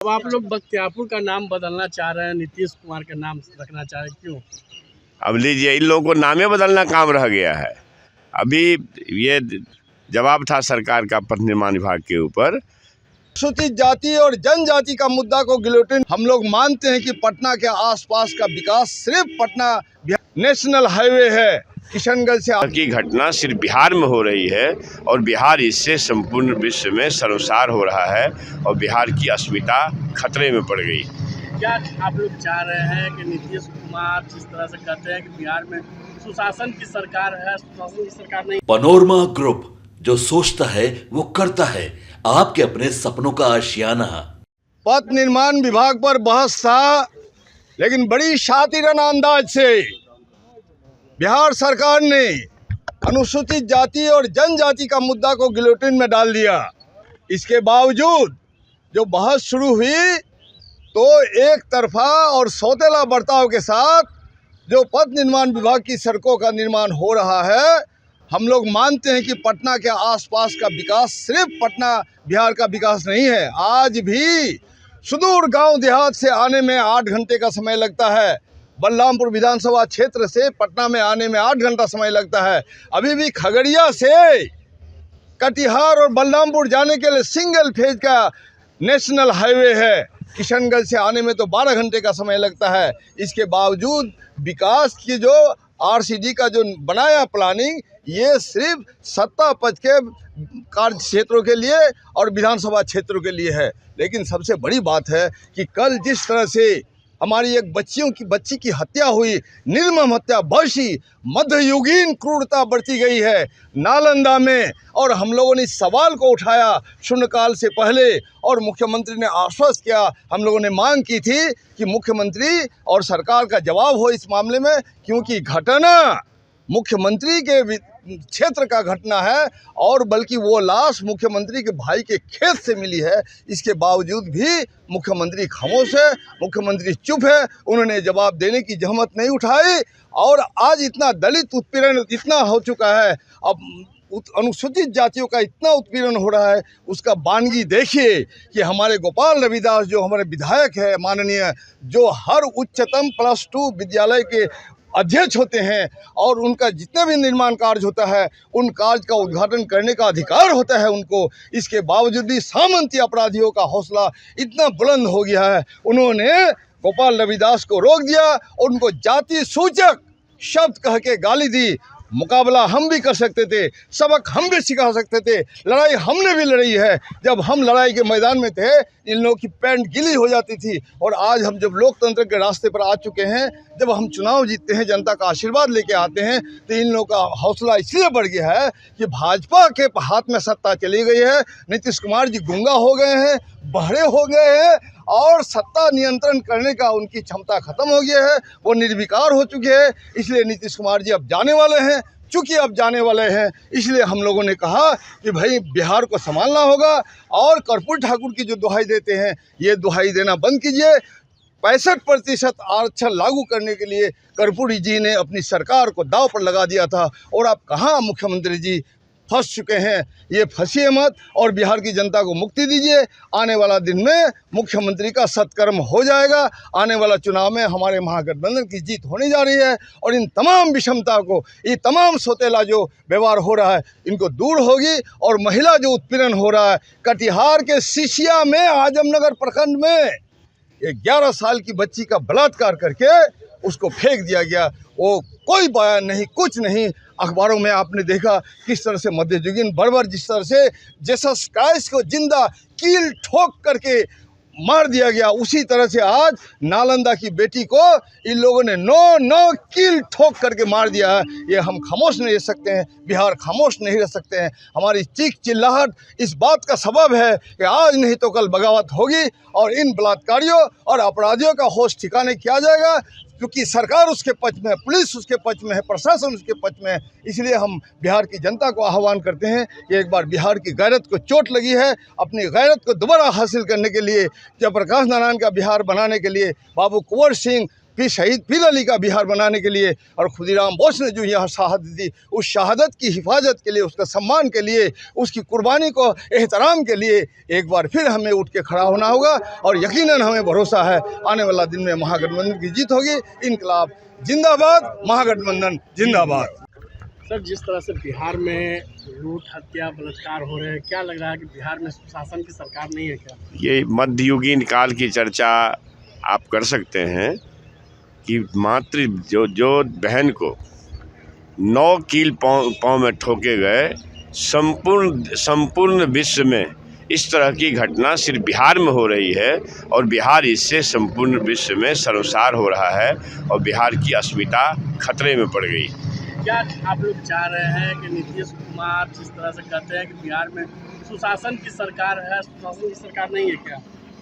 अब आप लोग बख्तियारपुर का नाम बदलना चाह रहे हैं, नीतीश कुमार का नाम रखना चाह रहे हैं, क्यों? अब लीजिए, इन लोगों को नामे बदलना काम रह गया है। अभी ये जवाब था सरकार का पथ निर्माण विभाग के ऊपर। अनुसूचित जाति और जनजाति का मुद्दा को गिलोटिन, हम लोग मानते हैं कि पटना के आसपास का विकास सिर्फ पटना नेशनल हाईवे है, किशनगंज से की घटना सिर्फ बिहार में हो रही है और बिहार इससे संपूर्ण विश्व में शर्मसार हो रहा है और बिहार की अस्मिता खतरे में पड़ गई। क्या आप लोग चाह रहे हैं कि नीतीश कुमार जिस तरह से कहते हैं कि बिहार में सुशासन की सरकार है, सुशासन की सरकार नहीं? पनोरमा ग्रुप, जो सोचता है वो करता है। आपके अपने सपनों का आशियाना। पथ निर्माण विभाग पर बहस था, लेकिन बड़ी शातिराना अंदाज से बिहार सरकार ने अनुसूचित जाति और जनजाति का मुद्दा को गिलोटिन में डाल दिया। इसके बावजूद जो बहस शुरू हुई तो एक तरफा और सौतेला बर्ताव के साथ जो पथ निर्माण विभाग की सड़कों का निर्माण हो रहा है, हम लोग मानते हैं कि पटना के आसपास का विकास सिर्फ पटना बिहार का विकास नहीं है। आज भी सुदूर गांव देहात से आने में 8 घंटे का समय लगता है। बलरामपुर विधानसभा क्षेत्र से पटना में आने में 8 घंटा समय लगता है। अभी भी खगड़िया से कटिहार और बलरामपुर जाने के लिए सिंगल फेज का नेशनल हाईवे है। किशनगंज से आने में तो 12 घंटे का समय लगता है। इसके बावजूद विकास की जो आरसीडी का जो बनाया प्लानिंग, ये सिर्फ सत्ता पक्ष के कार्य क्षेत्रों के लिए और विधानसभा क्षेत्रों के लिए है। लेकिन सबसे बड़ी बात है कि कल जिस तरह से हमारी एक बच्ची की हत्या हुई, निर्मम हत्या, बर्शी मध्ययुगीन क्रूरता बरती गई है नालंदा में, और हम लोगों ने इस सवाल को उठाया शून्यकाल से पहले और मुख्यमंत्री ने आश्वस्त किया। हम लोगों ने मांग की थी कि मुख्यमंत्री और सरकार का जवाब हो इस मामले में, क्योंकि घटना मुख्यमंत्री के क्षेत्र का घटना है और बल्कि वो लाश मुख्यमंत्री के भाई के खेत से मिली है। इसके बावजूद भी मुख्यमंत्री खामोश है, मुख्यमंत्री चुप है, उन्होंने जवाब देने की जहमत नहीं उठाई। और आज इतना दलित उत्पीड़न इतना हो चुका है, अब अनुसूचित जातियों का इतना उत्पीड़न हो रहा है, उसका बानगी देखिए कि हमारे गोपाल रविदास जो हमारे विधायक है माननीय, जो हर उच्चतम +2 विद्यालय के अध्यक्ष होते हैं और उनका जितना भी निर्माण कार्य होता है उन कार्य का उद्घाटन करने का अधिकार होता है उनको। इसके बावजूद भी सामंती अपराधियों का हौसला इतना बुलंद हो गया है, उन्होंने गोपाल रविदास को रोक दिया और उनको जाति सूचक शब्द कह के गाली दी। मुकाबला हम भी कर सकते थे, सबक हम भी सिखा सकते थे, लड़ाई हमने भी लड़ी है। जब हम लड़ाई के मैदान में थे इन लोगों की पैंट गीली हो जाती थी, और आज हम जब लोकतंत्र के रास्ते पर आ चुके हैं, जब हम चुनाव जीतते हैं, जनता का आशीर्वाद लेके आते हैं, तो इन लोगों का हौसला इसलिए बढ़ गया है कि भाजपा के हाथ में सत्ता चली गई है। नीतीश कुमार जी गूंगा हो गए हैं, बहरे हो गए हैं और सत्ता नियंत्रण करने का उनकी क्षमता खत्म हो गई है, वो निर्विकार हो चुके हैं। इसलिए नीतीश कुमार जी अब जाने वाले हैं। चूँकि अब जाने वाले हैं, इसलिए हम लोगों ने कहा कि भाई बिहार को संभालना होगा। और कर्पूरी ठाकुर की जो दुहाई देते हैं, ये दुहाई देना बंद कीजिए। 65% आरक्षण लागू करने के लिए कर्पूरी जी ने अपनी सरकार को दांव पर लगा दिया था, और आप कहाँ मुख्यमंत्री जी फंस चुके हैं। ये फंसिए मत और बिहार की जनता को मुक्ति दीजिए। आने वाला दिन में मुख्यमंत्री का सत्कर्म हो जाएगा। आने वाला चुनाव में हमारे महागठबंधन की जीत होने जा रही है, और इन तमाम विषमता को, ये तमाम सौतेला जो व्यवहार हो रहा है, इनको दूर होगी। और महिला जो उत्पीड़न हो रहा है, कटिहार के सिसिया में, आजमनगर प्रखंड में 11 साल की बच्ची का बलात्कार करके उसको फेंक दिया गया, वो कोई बयान नहीं, कुछ नहीं। अखबारों में आपने देखा किस तरह से मध्ययुगीन बर्बर, जिस तरह से जीसस क्राइस्ट को जिंदा कील ठोक करके मार दिया गया, उसी तरह से आज नालंदा की बेटी को इन लोगों ने 9 कील ठोक करके मार दिया है। ये हम खामोश नहीं रह सकते हैं, बिहार खामोश नहीं रह सकते हैं। हमारी चीख चिल्लाहट इस बात का सबब है कि आज नहीं तो कल बगावत होगी और इन बलात्कारियों और अपराधियों का होश ठिकाने किया जाएगा, क्योंकि सरकार उसके पक्ष में है, पुलिस उसके पक्ष में है, प्रशासन उसके पक्ष में है। इसलिए हम बिहार की जनता को आह्वान करते हैं कि एक बार बिहार की गैरत को चोट लगी है, अपनी गैरत को दोबारा हासिल करने के लिए, जयप्रकाश नारायण का बिहार बनाने के लिए बाबू कुंवर सिंह, फिर शहीद पीर अली का बिहार बनाने के लिए और खुदीराम बोस ने जो यहाँ शहादत दी, उस शहादत की हिफाजत के लिए, उसका सम्मान के लिए, उसकी कुर्बानी को एहतराम के लिए एक बार फिर हमें उठ के खड़ा होना होगा। और यकीनन हमें भरोसा है आने वाला दिन में महागठबंधन की जीत होगी। इनकलाब जिंदाबाद, महागठबंधन जिंदाबाद। सर, जिस तरह से बिहार में लूट, हत्या, बलात्कार हो रहे हैं, क्या लग रहा है कि बिहार में सुशासन की सरकार नहीं है क्या? ये मध्ययुगीन काल की चर्चा आप कर सकते हैं कि मातृ जो बहन को 9 कील पाँव में ठोके गए, संपूर्ण विश्व में इस तरह की घटना सिर्फ बिहार में हो रही है और बिहार इससे संपूर्ण विश्व में शर्मसार हो रहा है और बिहार की अस्मिता खतरे में पड़ गई। क्या आप लोग चाह रहे हैं कि नीतीश कुमार जिस तरह से कहते हैं कि बिहार में सुशासन की सरकार है, सुशासन की सरकार नहीं है क्या?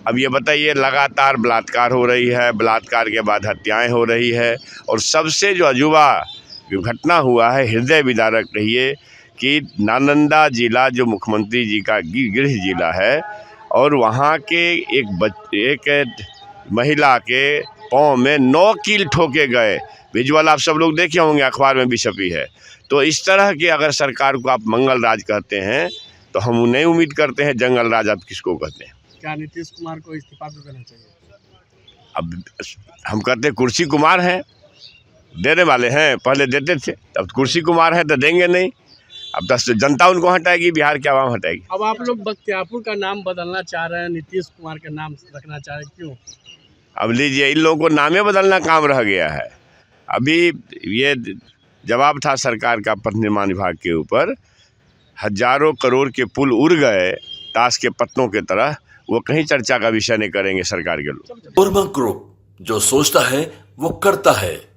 अब ये बताइए, लगातार बलात्कार हो रही है, बलात्कार के बाद हत्याएं हो रही है और सबसे जो अजूबा घटना हुआ है, हृदय विदारक रही है कि नालंदा जिला जो मुख्यमंत्री जी का गृह जिला है और वहाँ के एक महिला के पाँव में 9 कील ठोके गए। विजुअल आप सब लोग देखे होंगे, अखबार में भी छपी है। तो इस तरह की अगर सरकार को आप मंगल राज कहते हैं तो हम नहीं उम्मीद करते हैं जंगल राज आप किसको कहते हैं। क्या नीतीश कुमार को इस्तीफा देना चाहिए? अब हम कहते हैं कुर्सी कुमार हैं, देने वाले हैं, पहले देते थे, अब कुर्सी कुमार है तो देंगे नहीं। अब तो जनता उनको हटाएगी, बिहार की आवाम हटाएगी। अब आप लोग बख्तियारपुर का नाम बदलना चाह रहे हैं, नीतीश कुमार का नाम रखना चाह रहे हैं, क्यों? अब लीजिए, इन लोगों को नामे बदलना काम रह गया है। अभी ये जवाब था सरकार का पथ निर्माण विभाग के ऊपर, हजारों करोड़ के पुल उड़ गए ताश के पत्तों के तरह, वो कहीं चर्चा का विषय नहीं करेंगे सरकार के लोग। बुर्मा ग्रुप, जो सोचता है वो करता है।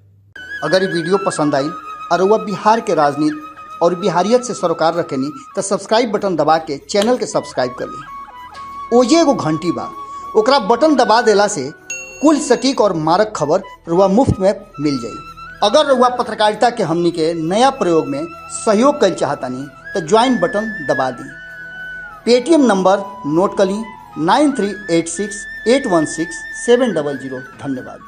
अगर ये वीडियो पसंद आई और वह बिहार के राजनीति और बिहारियत से सरोकार रखेनी तो सब्सक्राइब बटन दबा के चैनल के सब्सक्राइब कर ली। ओजे एगो घंटी बा, ओकरा बटन दबा देला से कुल सटीक और मारक खबर रुआ मुफ्त में मिल जाई। अगर रुआ पत्रकारिता के हमनी के नया प्रयोग में सहयोग कर चाहतानी तो ज्वाइन बटन दबा दी। पेटीएम नंबर नोट कर ली 9386816700। धन्यवाद।